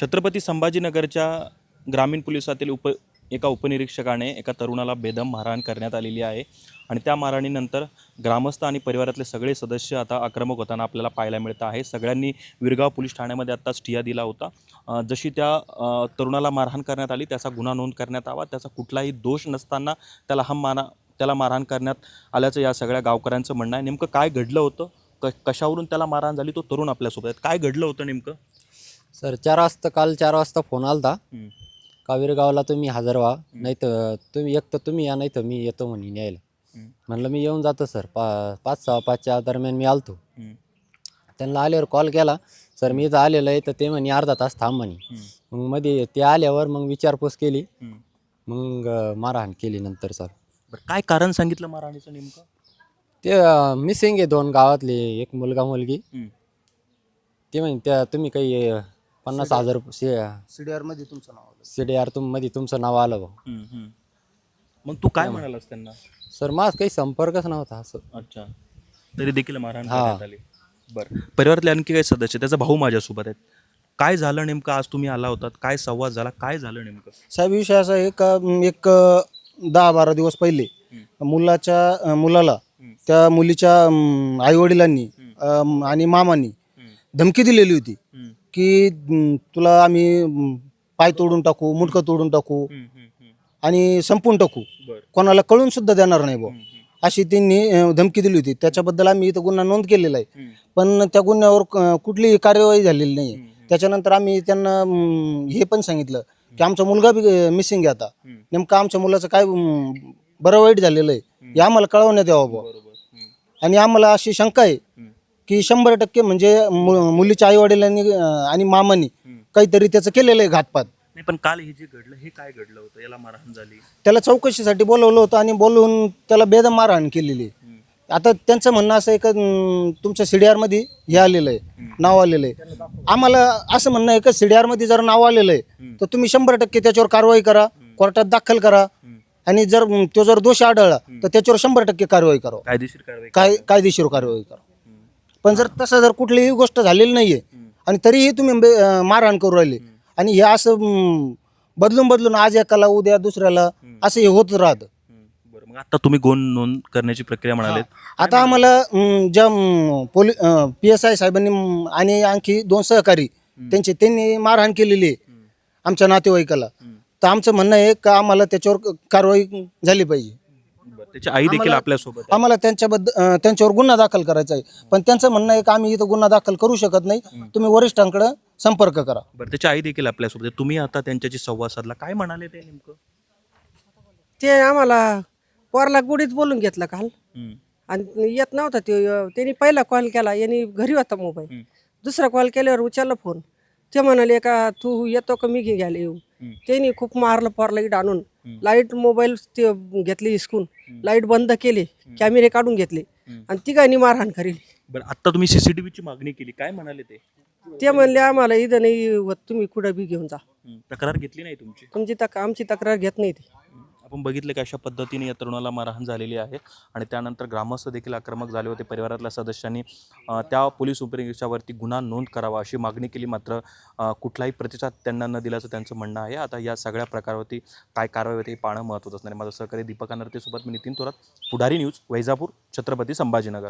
छत्रपती संभाजीनगरच्या ग्रामीण पोलिसातील एका उपनिरीक्षकाने एका तरुणाला बेदम मारहाण करण्यात आलेली आहे आणि त्या मारहाणीनंतर ग्रामस्थ आणि परिवारातले सगळे सदस्य आता आक्रमक होताना आपल्याला पाहायला मिळत आहे। सगळ्यांनी विरगाव पोलीस ठाण्यामध्ये आत्ताच ठिया दिला होता। जशी त्या तरुणाला मारहाण करण्यात आली त्याचा गुन्हा नोंद करण्यात आवा, त्याचा कुठलाही दोष नसताना त्याला मारहाण करण्यात आल्याचं या सगळ्या गावकऱ्यांचं म्हणणं आहे। नेमकं काय घडलं होतं, कशावरून त्याला मारहाण झाली, तो तरुण आपल्यासोबत आहे। काय घडलं होतं नेमकं? सर काल 4 वाजता फोन आलता कावेरी गावाला तुम्ही हजर व्हा, नाही तर तुम्ही या, नाही तर मी येतो म्हणे न्यायला। म्हणलं मी येऊन जातो सर। 5:15 दरम्यान मी आलतो। त्यांना आल्यावर कॉल केला, सर मी इथं आलेलो आहे, तर ते म्हणे अर्धा तास थांब म्हणे। मग मध्ये ते आल्यावर मग विचारपूस केली, मग मारहाण केली नंतर सर। काय कारण सांगितलं मारहाणीचं नेमकं? ते मिसिंग आहे 2 गावातले, एक मुलगा मुलगी। ते म्हणे त्या तुम्ही काही 50,000 सीडीआर मध्ये तुमचं नाव आलं। CDR मध्ये तुमचं नाव आलं बा। मग तू काय म्हणालास त्यांना? सर माझा काही संपर्कच नव्हता असं। अच्छा, तरी देखील मारहाण करण्यात आली। बरं, परिवारातले आणखी काही सदस्य, त्याचा भाऊ माझ्यासोबत आहेत। काय झालं नेमकं? आज तुम्ही आला होतात, काय संवाद झाला, काय झालं नेमकं? साहेब विषय असा आहे का एक 10-12 दिवस पहिले मुलाला त्या मुलीच्या आई वडिलांनी आणि मामांनी धमकी दिलेली होती की तुला आम्ही पाय तोडून टाकू, मुंडकं तोडून टाकू आणि संपून टाकू, कोणाला कळून सुद्धा देणार नाही बुवा, अशी त्यांनी धमकी दिली होती। त्याच्याबद्दल आम्ही इथं गुन्हा नोंद केलेला आहे, पण त्या गुन्ह्यावर कुठलीही कार्यवाही झालेली नाही। त्याच्यानंतर आम्ही त्यांना हे पण सांगितलं की आमचा मुलगा बी मिसिंग आहे, आता नेमकं आमच्या मुलाचं काय बरं वाईट झालेलं आहे हे आम्हाला कळवण्यात यावं बुवा। आणि आम्हाला अशी शंका आहे की 100% म्हणजे मुलीच्या आई वडिलांनी आणि मामांनी काहीतरी त्याचं केलेलं आहे घातपात। नाही, पण काल हे जे घडलं हे काय घडलं होतं? याला मारहाण झाली, त्याला चौकशीसाठी बोलवलं होतं आणि बोलवून त्याला बेदम मारहाण केलेली आहे। आता त्यांचं म्हणणं असं आहे का तुमच्या CDR मध्ये हे आलेलं आहे, नाव आलेलं आहे। आम्हाला असं म्हणणं आहे का CDR मध्ये जर नाव आलेलं आहे तर तुम्ही 100% त्याच्यावर कारवाई करा, कोर्टात दाखल करा, आणि जर दोष आढळला तर त्याच्यावर 100% कारवाई करा, कायदेशीर कारवाई करा। पण जर तसं जर कुठलीही गोष्ट झालेली नाहीये आणि तरीही तुम्ही मारहाण करू राहिले आणि हे असं बदलून आज एकाला उद्या दुसऱ्याला असं हे होत राहतं। बरं, मग आता तुम्ही गुन्हा नोंद करण्याची प्रक्रिया म्हणाले। आता आम्हाला ज्या PSI साहेबांनी आणि आणखी 2 सहकारी त्यांनी मारहाण केलेली आहे आमच्या नातेवाईकाला, तर आमचं म्हणणं आहे का आम्हाला त्याच्यावर कारवाई झाली पाहिजे। त्याची आई देखील आपल्यासोबत, आम्हाला त्यांच्यावर गुन्हा दाखल करायचा आहे, पण त्यांचं म्हणणं आहे का आम्ही इथं गुन्हा दाखल करू शकत नाही, तुम्ही वरिष्ठांकडे संपर्क करा। बरं, त्याची आई देखील आपल्यासोबत आहे। तुम्ही आता त्यांच्याशी संवाद साधला, काय म्हणाले ते नेमकं? ते आम्हाला पोरला गुढीत बोलून घेतलं काल, आणि येत नव्हता त्यांनी पहिला कॉल केला, यांनी घरी होता मोबाईल, दुसरा कॉल केल्यावर उचलला फोन, ते म्हणाले का तू येतो का मी घ्यायला येऊ। त्यांनी खूप मारलं पोरला इकडं आणून, लाईट मोबाईल ते घेतली हिसकून, लाईट बंद केली, कॅमेरे काढून घेतले आणि तिघांनी मारहाण करेल। बरं, आता तुम्ही CCTVची मागणी केली, काय म्हणाले ते? ते म्हणले आम्हाला इथं नाही होत, तुम्ही कुठं बी घेऊन जा, तक्रार घेतली नाही तुमची? आमची तक्रार घेत नाही ते। आपण बघितलं की अशा पद्धतीने या तरुणाला मारहाण झालेली आहे आणि त्यानंतर ग्रामस्थ देखील आक्रमक झाले होते। परिवारातल्या सदस्यांनी त्या पोलीस उपनिरीक्षकावरती गुन्हा नोंद करावा अशी मागणी केली, मात्र कुठलाही प्रतिसाद त्यांना न दिल्याचं त्यांचं म्हणणं आहे। आता या सगळ्या प्रकारावरती काय कारवाई होते हे पाहणं महत्त्वाचं असणार आहे। माझं सहकारी दीपक अनर्तेसोबत मी नितीन थोरात, पुढारी न्यूज, वैजापूर, छत्रपती संभाजीनगर।